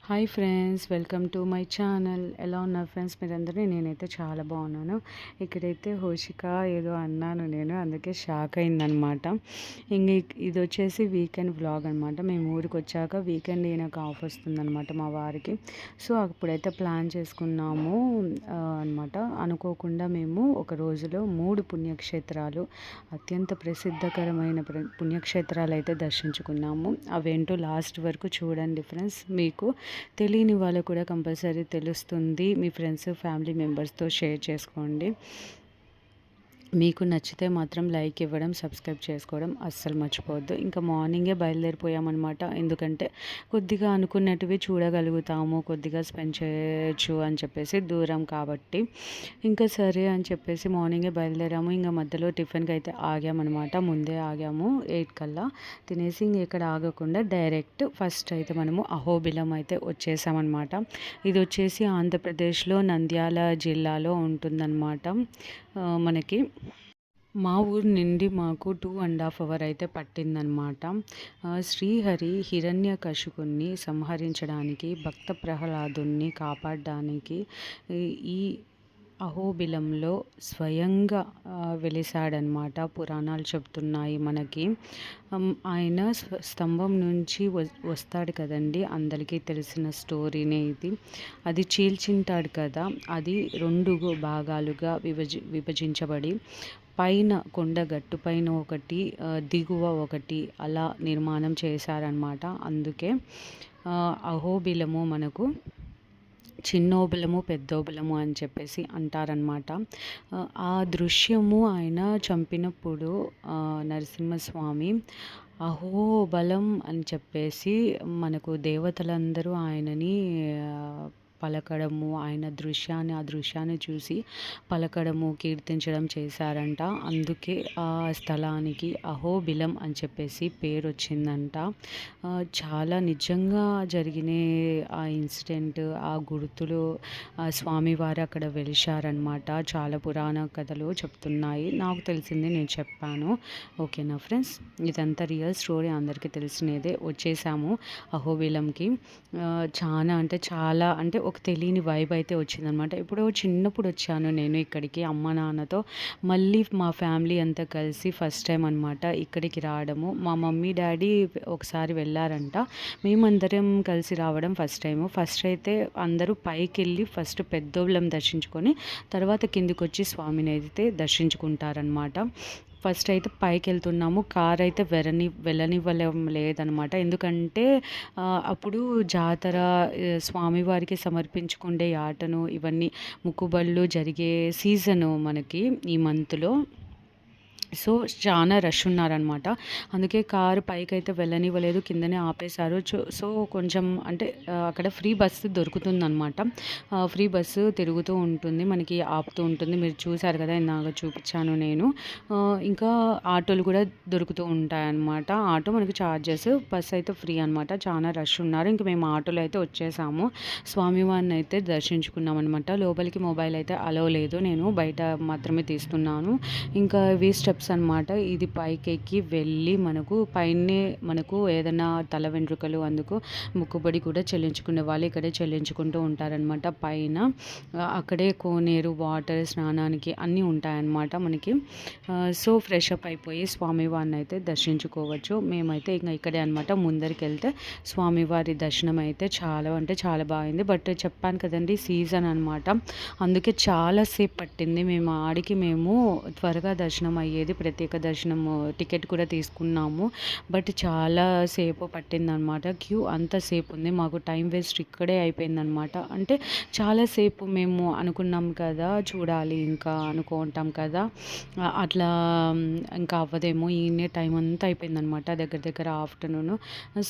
Hi friends, welcome to my channel. ఎలా ఉన్నారు friends మీరందరూ? నేనైతే చాలా బాగున్నాను. ఇక్కడైతే హోషిక ఏదో అన్నాను నేను, అందుకే షాక్ అయిందనమాట. ఇంక ఇది వచ్చేసి వీకెండ్ వ్లాగ్ అనమాట. మేము ఊరికి వచ్చాక వీకెండ్ నాకు ఆఫ్ వస్తుందన్నమాట మా వారికి. సో అప్పుడైతే ప్లాన్ చేసుకున్నాము అనమాట. అనుకోకుండా మేము ఒక రోజులో 3 పుణ్యక్షేత్రాలు, అత్యంత ప్రసిద్ధకరమైన పుణ్యక్షేత్రాలు అయితే దర్శించుకున్నాము. అవేంటో లాస్ట్ వరకు చూడండి ఫ్రెండ్స్. మీకు తెలియని వాళ్ళకు కూడా కంపల్సరీ తెలుస్తుంది. మీ ఫ్రెండ్స్, ఫ్యామిలీ మెంబర్స్తో షేర్ చేసుకోండి. మీకు నచ్చితే మాత్రం లైక్ ఇవ్వడం, సబ్స్క్రైబ్ చేసుకోవడం అస్సలు మర్చిపోవద్దు. ఇంకా మార్నింగే బయలుదేరిపోయామన్నమాట. ఎందుకంటే కొద్దిగా అనుకున్నటివి చూడగలుగుతాము, కొద్దిగా స్పెండ్ చేయొచ్చు అని చెప్పేసి, దూరం కాబట్టి ఇంకా సరే అని చెప్పేసి మార్నింగే బయలుదేరాము. ఇంకా మధ్యలో టిఫిన్కి అయితే ఆగామన్నమాట. ముందే ఆగాము 8 కల్లా తినేసి, ఇంక ఇక్కడ ఆగకుండా డైరెక్ట్ ఫస్ట్ అయితే మనము అహోబిలం అయితే వచ్చేసామన్నమాట. ఇది వచ్చేసి ఆంధ్రప్రదేశ్లో నంద్యాల జిల్లాలో ఉంటుందన్నమాట. మనకి మా ఊరు నుండి మాకు 2.5 అవర్ అయితే పట్టిందనమాట. శ్రీహరి హిరణ్యకశిపుని సంహరించడానికి, భక్త ప్రహ్లాదుని కాపాడడానికి ఈ అహోబిలంలో స్వయంగా వెలిసాడనమాట. పురాణాలు చెప్తున్నాయి మనకి. ఆయన స్తంభం నుంచి వస్తాడు కదండి, అందరికీ తెలిసిన స్టోరీనే ఇది. అది చీల్చింటాడు కదా, అది 2 భాగాలుగా విభజించబడి పైన కొండగట్టు పైన ఒకటి, దిగువ ఒకటి అలా నిర్మాణం చేశారనమాట. అందుకే అహోబిలము మనకు చిన్నోబిలము, పెద్దోబిలము అని చెప్పేసి అంటారనమాట. ఆ దృశ్యము ఆయన చంపినప్పుడు నరసింహస్వామి అహోబలం అని చెప్పేసి మనకు దేవతలందరూ ఆయనని పలకడము, ఆ దృశ్యాన్ని చూసి పలకడము, కీర్తించడం చేశారంట. అందుకే ఆ స్థలానికి అహోబిలం అని చెప్పేసి పేరు వచ్చిందంట. చాలా నిజంగా జరిగిన ఆ ఇన్సిడెంట్, ఆ గుర్తులు, ఆ స్వామివారు అక్కడ వెలిశారనమాట. చాలా పురాణ కథలు చెప్తున్నాయి. నాకు తెలిసింది నేను చెప్పాను. ఓకేనా ఫ్రెండ్స్, ఇదంతా రియల్ స్టోరీ, అందరికీ తెలిసినదే. వచ్చేసాము అహోబిలంకి. చాలా అంటే ఒక తెలియని వైబ్ అయితే వచ్చిందనమాట. ఇప్పుడు చిన్నప్పుడు వచ్చాను నేను ఇక్కడికి అమ్మ నాన్నతో. మళ్ళీ మా ఫ్యామిలీ అంతా కలిసి ఫస్ట్ టైం అనమాట ఇక్కడికి రావడము. మా మమ్మీ డాడీ ఒకసారి వెళ్ళారంట, మేమందరం కలిసి రావడం ఫస్ట్ టైము. ఫస్ట్ అయితే అందరూ పైకి వెళ్ళి ఫస్ట్ పెద్దోళ్ళం దర్శించుకొని తర్వాత కిందికి వచ్చి స్వామిని అయితే దర్శించుకుంటారనమాట. ఫస్ట్ అయితే పైకి వెళ్తున్నాము. కార్ అయితే వెళ్ళనివ్వలేం లేదనమాట. ఎందుకంటే అప్పుడు జాతర, స్వామివారికి సమర్పించుకుండే యాటను, ఇవన్నీ ముక్కుబళ్ళు జరిగే సీజను మనకి ఈ మంత్లో. సో చాలా రష్ ఉన్నారనమాట. అందుకే కారు పైకైతే వెళ్ళనివ్వలేదు, కిందనే ఆపేశారు. సో కొంచెం అంటే అక్కడ ఫ్రీ బస్సు దొరుకుతుందనమాట. ఫ్రీ బస్సు తిరుగుతూ ఉంటుంది, మనకి ఆపుతూ ఉంటుంది. మీరు చూసారు కదా, ఇందాక చూపించాను నేను. ఇంకా ఆటోలు కూడా దొరుకుతూ ఉంటాయన్నమాట. ఆటో మనకి ఛార్జెస్, బస్ అయితే ఫ్రీ అనమాట. చాలా రష్ ఉన్నారు. ఇంక మేము ఆటోలో అయితే వచ్చేసాము. స్వామివారిని అయితే దర్శించుకున్నాం అనమాట. లోపలికి మొబైల్ అయితే అలౌ లేదు, నేను బయట మాత్రమే తీస్తున్నాను. ఇంకా ఇవి స్టెప్స్ అనమాట. ఇది పైకెక్కి వెళ్ళి మనకు ఏదైనా తల వెంట్రుకలు, అందుకు మొక్కుబడి కూడా చెల్లించుకునే వాళ్ళు ఇక్కడే చెల్లించుకుంటూ ఉంటారనమాట. పైన అక్కడే కోనేరు, వాటర్, స్నానానికి అన్నీ ఉంటాయన్నమాట మనకి. సో ఫ్రెష్ అప్ అయిపోయి స్వామివారిని అయితే దర్శించుకోవచ్చు. మేమైతే ఇంకా ఇక్కడే అనమాట. ముందరికి వెళ్తే స్వామివారి దర్శనం అయితే చాలా అంటే చాలా బాగుంది. బట్ చెప్పాను కదండి, సీజన్ అనమాట, అందుకే చాలాసేపు పట్టింది. మేము త్వరగా దర్శనం అయ్యేది, ప్రత్యేక దర్శనము టికెట్ కూడా తీసుకున్నాము. బట్ చాలా సేపు పట్టిందనమాట. క్యూ అంతసేపు ఉంది. మాకు టైం వేస్ట్ ఇక్కడే అయిపోయిందనమాట. అంటే చాలాసేపు మేము అనుకున్నాం కదా, చూడాలి ఇంకా అనుకుంటాం కదా, అట్లా ఇంకా అవ్వదేమో. ఈయనే టైం అంతా అయిపోయిందనమాట, దగ్గర ఆఫ్టర్నూన్.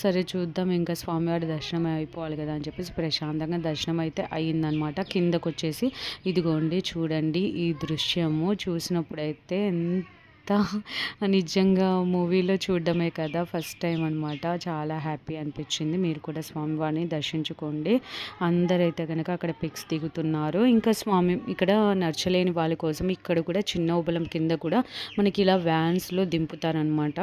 సరే చూద్దాం, ఇంకా స్వామివారి దర్శనం అయిపోవాలి కదా అని చెప్పేసి ప్రశాంతంగా దర్శనం అయితే అయ్యిందనమాట. కిందకు వచ్చేసి ఇదిగోండి చూడండి, ఈ దృశ్యము చూసినప్పుడైతే నిజంగా మూవీలో చూడడమే కదా, ఫస్ట్ టైం అనమాట. చాలా హ్యాపీ అనిపించింది. మీరు కూడా స్వామివారిని దర్శించుకోండి. అందరైతే కనుక అక్కడ పిక్స్ దిగుతున్నారు. ఇంకా స్వామి ఇక్కడ నడచలేని వాళ్ళ కోసం ఇక్కడ కూడా చిన్న ఉబలం కింద కూడా మనకి ఇలా వ్యాన్స్లో దింపుతారనమాట.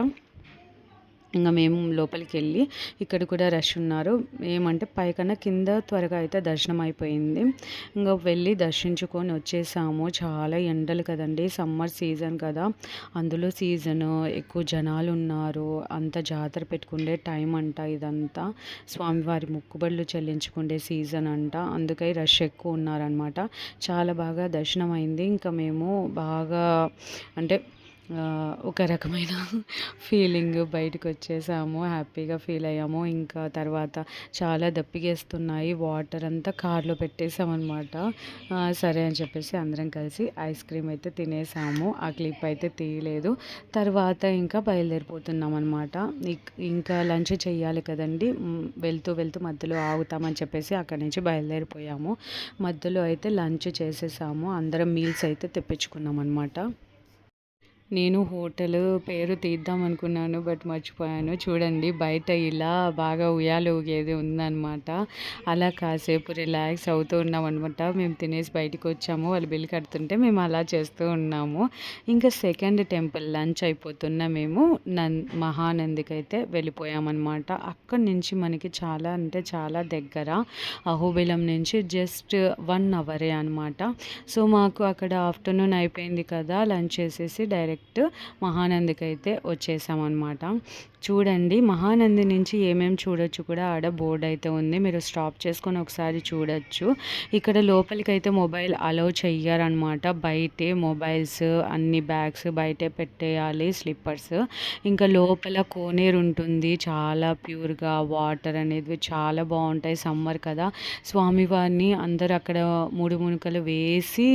ఇంక మేము లోపలికెళ్ళి ఇక్కడ కూడా రష్ ఉన్నారు. ఏమంటే పైకన్నా కింద త్వరగా అయితే దర్శనం అయిపోయింది. ఇంక వెళ్ళి దర్శించుకొని వచ్చేసాము. చాలా ఎండలు కదండీ! సమ్మర్ సీజన్ కదా! అందులో సీజను ఎక్కువ జనాలున్నారు. అంత జాతర పెట్టుకునే టైం అంట ఇదంతా. స్వామివారి మొక్కుబడులు చెల్లించుకునే సీజన్ అంట. అందుకై రష్ ఎక్కువ ఉన్నారనమాట. చాలా బాగా దర్శనం అయింది. ఇంకా మేము బాగా అంటే ఒక రకమైన ఫీలింగ్ బయటకొచ్చేసాము. హ్యాపీగా ఫీల్ అయ్యాము. ఇంకా తర్వాత చాలా దప్పికేస్తున్నాయి. వాటర్ అంతా కార్‌లో పెట్టేసామనమాట. సరే అని చెప్పేసి అందరం కలిసి ఐస్ క్రీమ్ అయితే తినేసాము. ఆ క్లిప్ అయితే తీయలేదు. తర్వాత ఇంకా బయలుదేరిపోతున్నామనమాట. ఇంకా లంచ్ చెయ్యాలి కదండీ! వెళ్తూ వెళ్తూ మధ్యలో ఆగుతామని చెప్పేసి అక్కడి నుంచి బయలుదేరిపోయాము. మధ్యలో అయితే లంచ్ చేసేసాము. అందరం మీల్స్ అయితే తెప్పించుకున్నామనమాట. నేను హోటలు పేరు తీద్దాం అనుకున్నాను. బట్ మర్చిపోయాను. చూడండి బయట ఇలా బాగా ఉయ్యాల ఊగేది ఉందనమాట. అలా కాసేపు రిలాక్స్ అవుతూ ఉన్నామనమాట. మేము తినేసి బయటికొచ్చాము. వాళ్ళు బిల్ కడుతుంటే మేము అలా చేస్తూ ఉన్నాము. ఇంకా సెకండ్ టెంపుల్ లంచ్ అయిపోతున్న మేము మహానందికైతే వెళ్ళిపోయామనమాట. అక్కడి నుంచి మనకి చాలా అంటే చాలా దగ్గర. అహోబిలం నుంచి జస్ట్ 1 అవరే అనమాట. సో మాకు అక్కడ ఆఫ్టర్నూన్ అయిపోయింది కదా! లంచ్ చేసేసి డైరెక్ట్ మహానందికైతే వచ్చేసామన్నమాట. చూడండి మహానంది నుంచి ఏమేమి చూడొచ్చు కూడా ఆడ బోర్డు అయితే ఉంది. మీరు స్టాప్ చేసుకొని ఒకసారి చూడొచ్చు. ఇక్కడ లోపలికైతే మొబైల్ అలౌ చెయ్యరనమాట. బయటే మొబైల్స్ అన్ని బ్యాగ్స్ బయటే పెట్టేయాలి. స్లిప్పర్స్ ఇంకా లోపల కోనేరు ఉంటుంది. చాలా ప్యూర్గా వాటర్ అనేది చాలా బాగుంటాయి. సమ్మర్ కదా! స్వామివారిని అందరూ అక్కడ 3 మునకలు వేసి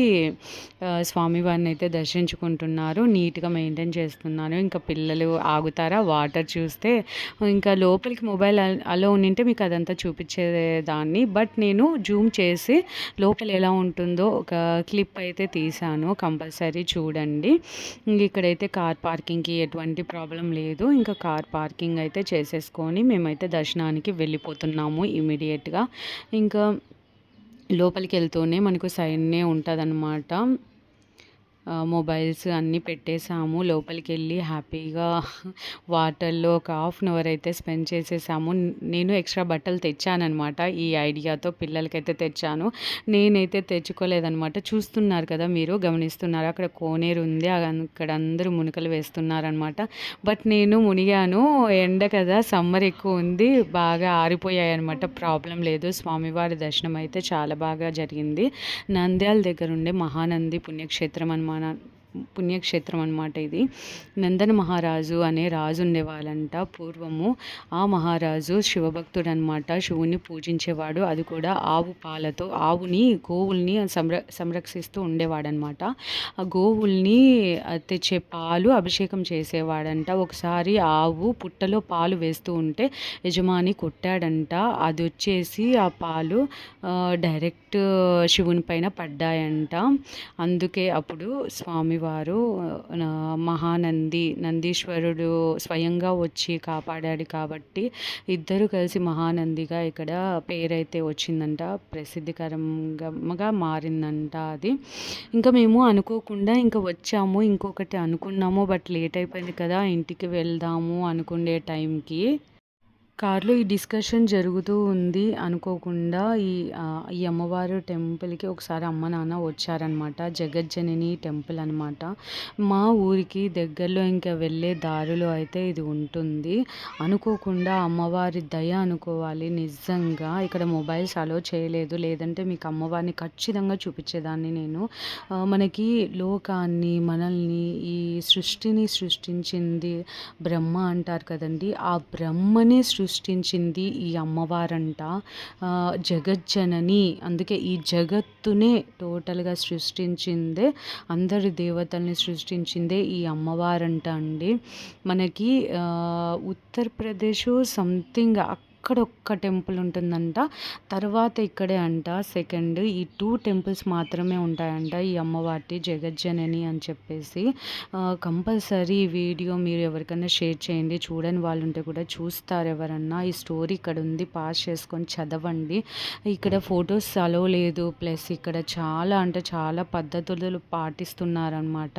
స్వామివారిని అయితే దర్శించుకుంటున్నారు. నీట్గా మెయింటైన్ చేస్తున్నాను. ఇంకా పిల్లలు ఆగుతారా వాటర్ చూస్తే. ఇంకా లోపలికి మొబైల్ అలో ఉంటే మీకు అదంతా చూపించేదాన్ని. బట్ నేను జూమ్ చేసి లోపల ఎలా ఉంటుందో ఒక క్లిప్ అయితే తీసాను. కంపల్సరీ చూడండి. ఇక్కడైతే కార్ పార్కింగ్కి ఎటువంటి ప్రాబ్లం లేదు. ఇంకా కార్ పార్కింగ్ అయితే చేసేసుకొని మేమైతే దర్శనానికి వెళ్ళిపోతున్నాము ఇమీడియట్గా. ఇంకా లోపలికి వెళ్తూనే మనకు సైడ్నే ఉంటుందన్నమాట. మొబైల్స్ అన్నీ పెట్టేసాము. లోపలికి వెళ్ళి హ్యాపీగా వాటర్లో ఒక హాఫ్ అన్ అవర్ అయితే స్పెండ్ చేసేసాము. నేను ఎక్స్ట్రా బట్టలు తెచ్చానమాట. ఈ ఐడియాతో పిల్లలకైతే తెచ్చాను. నేనైతే తెచ్చుకోలేదనమాట. చూస్తున్నారు కదా మీరు గమనిస్తున్నారు అక్కడ కోనేరు ఉంది. అక్కడ అందరూ మునకలు వేస్తున్నారనమాట. బట్ నేను మునిగాను. ఎండ కదా సమ్మర్ ఎక్కువ ఉంది. బాగా ఆరిపోయాయి అనమాట. ప్రాబ్లం లేదు. స్వామివారి దర్శనం అయితే చాలా బాగా జరిగింది. నంద్యాల దగ్గర ఉండే మహానంది పుణ్యక్షేత్రం అనమాట ఇది. నందన మహారాజు అనే రాజు ఉండేవాళ్ళంట పూర్వము. ఆ మహారాజు శివభక్తుడు అనమాట. శివుని పూజించేవాడు. అది కూడా ఆవు పాలతో గోవుల్ని సంరక్షిస్తూ ఉండేవాడనమాట. ఆ గోవుల్ని తెచ్చే పాలు అభిషేకం చేసేవాడంట. ఒకసారి ఆవు పుట్టలో పాలు వేస్తూ ఉంటే యజమాని కొట్టాడంట. అది వచ్చేసి ఆ పాలు డైరెక్ట్ శివుని పైన పడ్డాయంట. అందుకే అప్పుడు స్వామివారు నందీశ్వరుడు స్వయంగా వచ్చి కాపాడాడు కాబట్టి ఇద్దరు కలిసి మహానందిగా ఇక్కడ పేరైతే వచ్చిందంట. ప్రసిద్ధికరంగా మారిందంట అది. ఇంకా మేము అనుకోకుండా ఇంకా వచ్చాము. ఇంకొకటి అనుకున్నాము బట్ లేట్ అయిపోయింది కదా, ఇంటికి వెళ్దాము అనుకునే టైంకి కార్లో ఈ డిస్కషన్ జరుగుతూ ఉంది. అనుకోకుండా ఈ అమ్మవారు టెంపుల్కి ఒకసారి అమ్మ నాన్న వచ్చారనమాట. జగజ్జనని టెంపుల్ అనమాట. మా ఊరికి దగ్గరలో ఇంకా వెళ్ళే దారిలో అయితే ఇది ఉంటుంది. అనుకోకుండా అమ్మవారి దయ అనుకోవాలి. నిజంగా ఇక్కడ మొబైల్స్ అలో చేయలేదు. లేదంటే మీకు అమ్మవారిని ఖచ్చితంగా చూపించేదాన్ని నేను. మనకి లోకాన్ని మనల్ని ఈ సృష్టిని సృష్టించింది బ్రహ్మ అంటారు కదండి. ఆ బ్రహ్మనే సృష్టించింది ఈ అమ్మవారంట. జగజ్జనని. అందుకే ఈ జగత్తునే టోటల్గా సృష్టించిందే, అందరి దేవతల్ని సృష్టించిందే ఈ అమ్మవారంట అండి. మనకి ఉత్తరప్రదేశ్ సంథింగ్ అక్కడ ఒక్క టెంపుల్ ఉంటుందంట. తర్వాత ఇక్కడే అంట సెకండ్. ఈ 2 టెంపుల్స్ మాత్రమే ఉంటాయంట ఈ అమ్మవారిది జగజ్జనని అని చెప్పేసి. కంపల్సరీ ఈ వీడియో మీరు ఎవరికైనా షేర్ చేయండి. చూడని వాళ్ళు ఉంటే కూడా చూస్తారు ఎవరన్నా. ఈ స్టోరీ ఇక్కడ ఉంది, పాస్ చేసుకొని చదవండి. ఇక్కడ ఫొటోస్ అలో లేదు. ప్లస్ ఇక్కడ చాలా అంటే చాలా పద్ధతులు పాటిస్తున్నారనమాట.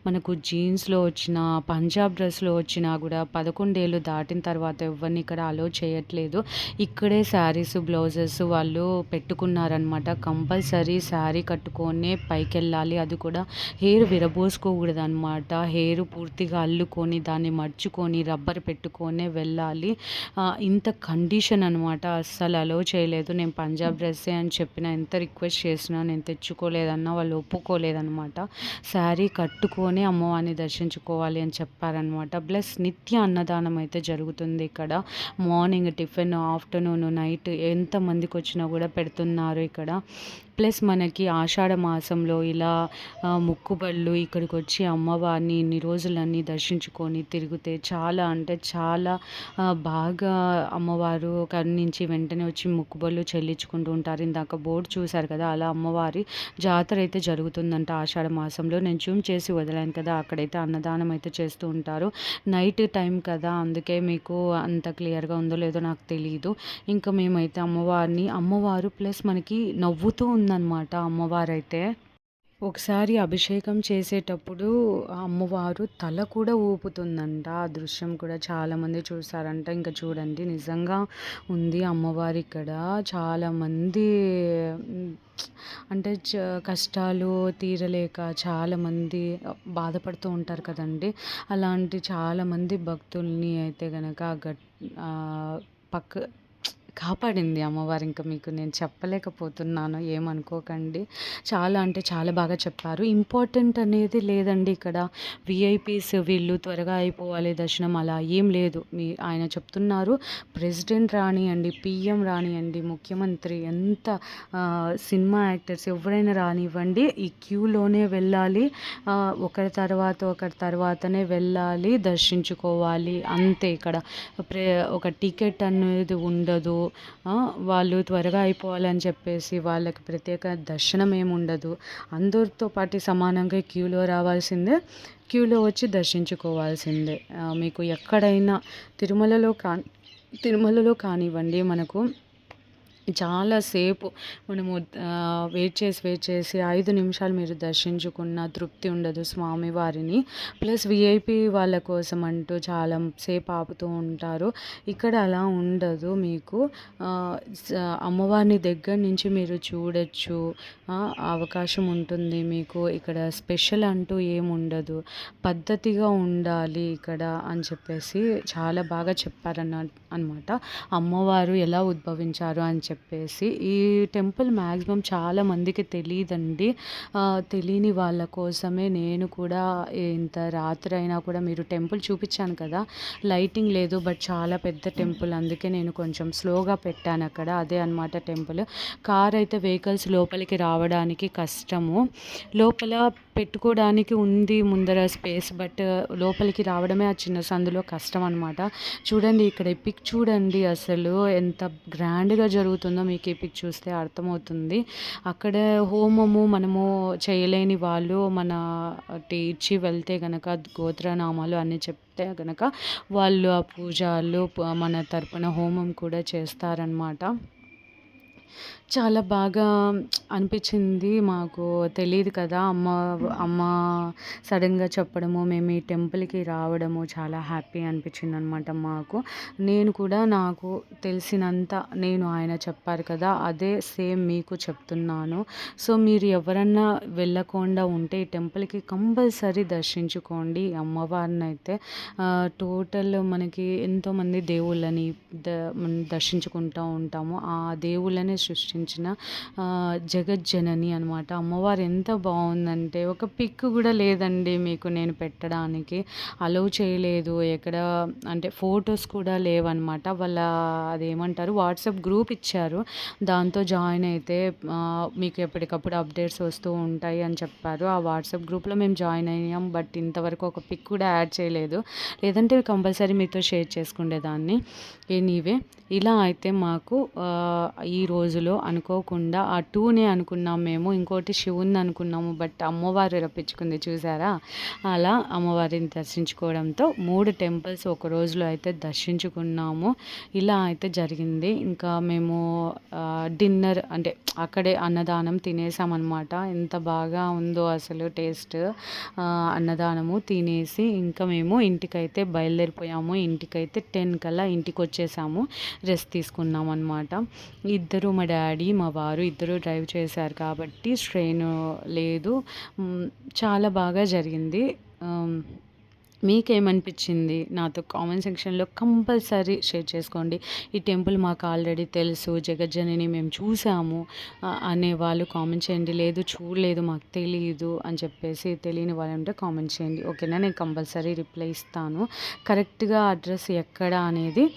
మనకు జీన్స్‌లో వచ్చిన, పంజాబ్ డ్రెస్‌లో వచ్చినా కూడా 11 ఏళ్ళు దాటిన తర్వాత ఎవ్వరిని ఇక్కడ అలో చేయట్లేదు. ఇక్కడే శారీస్, బ్లౌజెస్ వాళ్ళు పెట్టుకున్నారనమాట. కంపల్సరీ శారీ కట్టుకొనే పైకెళ్ళాలి. అది కూడా హెయిర్ విరబోసుకోకూడదనమాట. హెయిర్ పూర్తిగా అల్లుకొని, దాన్ని మడుచుకొని, రబ్బర్ పెట్టుకొనే వెళ్ళాలి. ఇంత కండిషన్ అనమాట. అస్సలు అలో చేయలేదు. నేను పంజాబ్ డ్రెస్సే అని చెప్పిన, ఎంత రిక్వెస్ట్ చేసినా నేను తెచ్చుకోలేదన్నా వాళ్ళు ఒప్పుకోలేదనమాట. శారీ కట్టుకొని అమ్మవారిని దర్శించుకోవాలి అని చెప్పారనమాట. ప్లస్ నిత్య అన్నదానం అయితే జరుగుతుంది ఇక్కడ. మార్నింగ్ టిఫిన్, ఆఫ్టర్నూన్, నైట్ ఎంతమందికి వచ్చినా కూడా పెడుతున్నారు ఇక్కడ. ప్లస్ మనకి ఆషాఢ మాసంలో ఇలా మొక్కుబళ్ళు ఇక్కడికి వచ్చి అమ్మవారిని ఇన్ని రోజులన్నీ దర్శించుకొని తిరిగితే చాలా అంటే చాలా బాగా అమ్మవారు కరుణించి వెంటనే వచ్చి మొక్కుబళ్ళు చెల్లించుకుంటూ ఉంటారు. ఇందాక బోర్డు చూశారు కదా, అలా అమ్మవారి జాతర అయితే జరుగుతుందంట ఆషాఢ మాసంలో. నేను జూమ్ చేసి వదిలాను కదా, అక్కడైతే అన్నదానం అయితే చేస్తూ ఉంటారు. నైట్ టైం కదా, అందుకే మీకు అంత క్లియర్గా ఉందో లేదో నాకు తెలియదు. ఇంకా మేమైతే అమ్మవారు ప్లస్ మనకి నవ్వుతూ ఉందన్నమాట అమ్మవారైతే. ఒకసారి అభిషేకం చేసేటప్పుడు ఆ అమ్మవారు తల కూడా ఊపుతుందంట. ఆ దృశ్యం కూడా చాలామంది చూసారంట. ఇంకా చూడండి, నిజంగా ఉంది అమ్మవారు ఇక్కడ. చాలామంది అంటే కష్టాలు తీరలేక చాలామంది బాధపడుతూ ఉంటారు కదండి. అలాంటి చాలామంది భక్తుల్ని అయితే గనక పక్క కాపాడింది అమ్మవారు. ఇంకా మీకు నేను చెప్పలేకపోతున్నాను, ఏమనుకోకండి. చాలా అంటే చాలా బాగా చెప్పారు. ఇంపార్టెంట్ అనేది లేదండి ఇక్కడ. విఐపీస్ వీళ్ళు త్వరగా అయిపోవాలి దర్శనం అలా ఏం లేదు. ఆయన చెప్తున్నారు, ప్రెసిడెంట్ రానియండి, పిఎం రానియండి, ముఖ్యమంత్రి, ఎంత సినిమా యాక్టర్స్ ఎవరైనా రానివ్వండి, ఈ క్యూలోనే వెళ్ళాలి. ఒకరి తర్వాతనే వెళ్ళాలి, దర్శించుకోవాలి అంతే. ఇక్కడ ఒక టికెట్ అనేది ఉండదు. వాళ్ళు త్వరగా అయిపోవాలని చెప్పేసి వాళ్ళకి ప్రత్యేక దర్శనం ఏమి ఉండదు. అందరితో పాటు సమానంగా క్యూలో రావాల్సిందే, క్యూలో వచ్చి దర్శించుకోవాల్సిందే. మీకు ఎక్కడైనా తిరుమలలో కానివ్వండి, మనకు చాలాసేపు మనము వెయిట్ చేసి 5 నిమిషాలు మీరు దర్శించుకున్న తృప్తి ఉండదు స్వామివారిని. ప్లస్ విఐపి వాళ్ళ కోసం అంటూ చాలా సేపు ఆపుతూ ఉంటారు. ఇక్కడ అలా ఉండదు. మీకు అమ్మవారిని దగ్గర నుంచి మీరు చూడొచ్చు, అవకాశం ఉంటుంది మీకు. ఇక్కడ స్పెషల్ అంటూ ఏముండదు, పద్ధతిగా ఉండాలి ఇక్కడ అని చెప్పేసి చాలా బాగా చెప్పారన్నమాట. అమ్మవారు ఎలా ఉద్భవించారు అని చెప్పేసి. ఈ టెంపుల్ మ్యాక్సిమం చాలా మందికి తెలియదండి. తెలియని వాళ్ళ కోసమే నేను కూడా ఇంత రాత్రి అయినా కూడా మీరు టెంపుల్ చూపించాను కదా, లైటింగ్ లేదు, బట్ చాలా పెద్ద టెంపుల్, అందుకే నేను కొంచెం స్లోగా పెట్టాను అక్కడ. అదే అనమాట టెంపుల్. కార్ అయితే వెహికల్స్ లోపలికి రావడానికి కష్టము. లోపల పెట్టుకోవడానికి ఉంది ముందర స్పేస్, బట్ లోపలికి రావడమే ఆ చిన్న సందులో కష్టం అనమాట. చూడండి ఇక్కడ ఈ పిక్ చూడండి, అసలు ఎంత గ్రాండ్గా జరుగుతుందో మీకు ఈ పిక్ చూస్తే అర్థమవుతుంది. అక్కడ హోమము మనము చేయలేని వాళ్ళు మన ఇచ్చి వెళ్తే గనక గోత్రనామాలు అన్నీ చెప్తే గనక వాళ్ళు ఆ పూజలు మన తరపున హోమం కూడా చేస్తారనమాట. చాలా బాగా అనిపించింది. మాకు తెలియదు కదా, అమ్మ సడన్గా చెప్పడము, మేము ఈ టెంపుల్కి రావడము చాలా హ్యాపీ అనిపించింది అనమాట మాకు. నేను కూడా నాకు తెలిసినంత ఆయన చెప్పారు కదా, అదే సేమ్ మీకు చెప్తున్నాను. సో మీరు ఎవరన్నా వెళ్ళకుండా ఉంటే ఈ టెంపుల్కి కంపల్సరీ దర్శించుకోండి అమ్మవారిని అయితే. టోటల్ మనకి ఎంతోమంది దేవుళ్ళని దర్శించుకుంటూ ఉంటాము. ఆ దేవుళ్ళని సృష్టించిన జగజ్జనని అనమాట. అమ్మవారు ఎంత బాగుందంటే ఒక పిక్ కూడా లేదండి మీకు నేను పెట్టడానికి. అలౌ చేయలేదు ఎక్కడ, అంటే ఫొటోస్ కూడా లేవన్నమాట. వాళ్ళ అదేమంటారు వాట్సాప్ గ్రూప్ ఇచ్చారు. దాంతో జాయిన్ అయితే మీకు ఎప్పటికప్పుడు అప్డేట్స్ వస్తూ ఉంటాయి అని చెప్పారు. ఆ వాట్సాప్ గ్రూప్లో మేము జాయిన్ అయ్యాం. బట్ ఇంతవరకు ఒక పిక్ కూడా యాడ్ చేయలేదు. లేదంటే కంపల్సరీ మీతో షేర్ చేసుకునేదాన్ని. ఎనీవే ఇలా అయితే మాకు ఈ రోజులో అనుకోకుండా ఆ 2నే అనుకున్నాం మేము. ఇంకోటి శివుని అనుకున్నాము. బట్ అమ్మవారు రప్పించుకుంది చూసారా. అలా అమ్మవారిని దర్శించుకోవడంతో 3 టెంపుల్స్ ఒక రోజులో అయితే దర్శించుకున్నాము. ఇలా అయితే జరిగింది. ఇంకా మేము డిన్నర్ అంటే అక్కడే అన్నదానం తినేసామన్నమాట. ఎంత బాగా ఉందో అసలు టేస్ట్. అన్నదానము తినేసి ఇంకా మేము ఇంటికైతే బయలుదేరిపోయాము. ఇంటికైతే 10 కల్లా ఇంటికి వచ్చేసాము. రెస్ట్ తీసుకున్నాం అనమాట. ఇద్దరు మా డాడీ మా వారు ఇద్దరు డ్రైవ్ చేశారు కాబట్టి స్ట్రెయిన్ లేదు. చాలా బాగా జరిగింది. మీకేమనిపించింది నాతో కామెంట్ సెక్షన్లో కంపల్సరీ షేర్ చేసుకోండి. ఈ టెంపుల్ మాకు ఆల్రెడీ తెలుసు, జగజ్జనని మేము చూసాము అనేవాళ్ళు కామెంట్ చేయండి. లేదు చూడలేదు మాకు తెలియదు అని చెప్పేసి తెలియని వాళ్ళంటే కామెంట్ చేయండి. ఓకేనా, నేను కంపల్సరీ రిప్లై ఇస్తాను. కరెక్ట్గా అడ్రస్ ఎక్కడ అనేది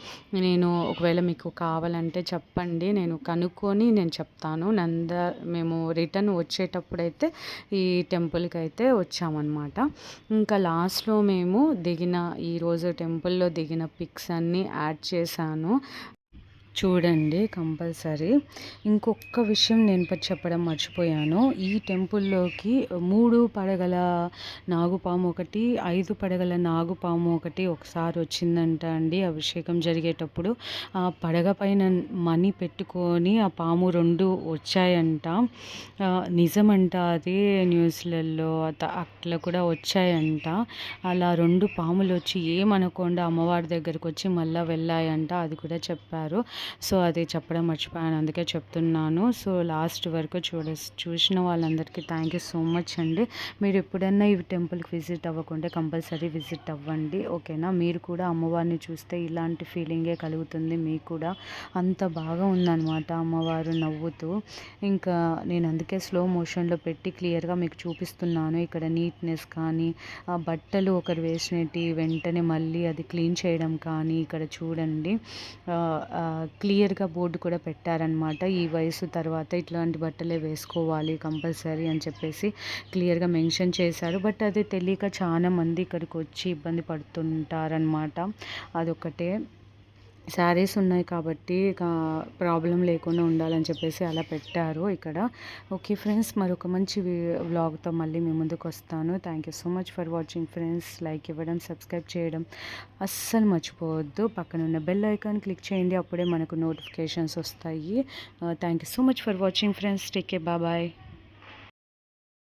నేను ఒకవేళ మీకు కావాలంటే చెప్పండి, నేను కనుక్కొని నేను చెప్తాను. మేము రిటర్న్ వచ్చేటప్పుడైతే ఈ టెంపుల్కి అయితే వచ్చామన్నమాట. ఇంకా లాస్ట్లో మేము ఈరోజు టెంపుల్లో దిగిన పిక్స్ అన్నీ యాడ్ చేశాను, చూడండి కంపల్సరీ. ఇంకొక విషయం నేను చెప్పడం మర్చిపోయాను. ఈ టెంపుల్లోకి 3 పడగల నాగుపాము ఒకటి, 5 పడగల నాగుపాము ఒకటి ఒకసారి వచ్చిందంట అండి అభిషేకం జరిగేటప్పుడు. ఆ పడగ పైన మనీ పెట్టుకొని ఆ పాము 2 వచ్చాయంట. నిజమంట, అది న్యూస్లలో అట్లా కూడా వచ్చాయంట. అలా 2 పాములు వచ్చి ఏమనకుండా అమ్మవారి దగ్గరకు వచ్చి మళ్ళీ వెళ్ళాయంట, అది కూడా చెప్పారు. సో అది చెప్పడం మర్చిపోయాను, అందుకే చెప్తున్నాను. సో లాస్ట్ వరకు చూసిన వాళ్ళందరికీ థ్యాంక్ యూ సో మచ్ అండి. మీరు ఎప్పుడైనా ఈ టెంపుల్కి విజిట్ అవ్వకుంటే కంపల్సరీ విజిట్ అవ్వండి. ఓకేనా, మీరు కూడా అమ్మవారిని చూస్తే ఇలాంటి ఫీలింగే కలుగుతుంది మీకు కూడా. అంత బాగా ఉందన్నమాట అమ్మవారు నవ్వుతూ. ఇంకా నేను అందుకే స్లో మోషన్లో పెట్టి క్లియర్గా మీకు చూపిస్తున్నాను. ఇక్కడ నీట్నెస్ కానీ, బట్టలు ఒకరు వేసినట్టు వెంటనే మళ్ళీ అది క్లీన్ చేయడం కానీ ఇక్కడ చూడండి. క్లియర్గా బోర్డు కూడా పెట్టారనమాట. ఈ వయసు తర్వాత ఇట్లాంటి బట్టలే వేసుకోవాలి కంపల్సరీ అని చెప్పేసి క్లియర్గా మెన్షన్ చేశారు. బట్ అది తెలియక చాలా మంది ఇక్కడికి వచ్చి ఇబ్బంది పడుతుంటారనమాట. అదొకటే. శారీస్ ఉన్నాయి కాబట్టి ప్రాబ్లం లేకుండా ఉండాలని చెప్పేసి అలా పెట్టారు ఇక్కడ. ఓకే ఫ్రెండ్స్, మరొక మంచి వ్లాగ్తో మళ్ళీ మీ ముందుకు వస్తాను. Thank you so much for watching friends. Like ఇవ్వడం, సబ్స్క్రైబ్ చేయడం అస్సలు మర్చిపోవద్దు. పక్కన ఉన్న బెల్ ఐకాన్ క్లిక్ చేయండి, అప్పుడే మనకు నోటిఫికేషన్స్ వస్తాయి. Thank you so much for watching friends. Take care, bye.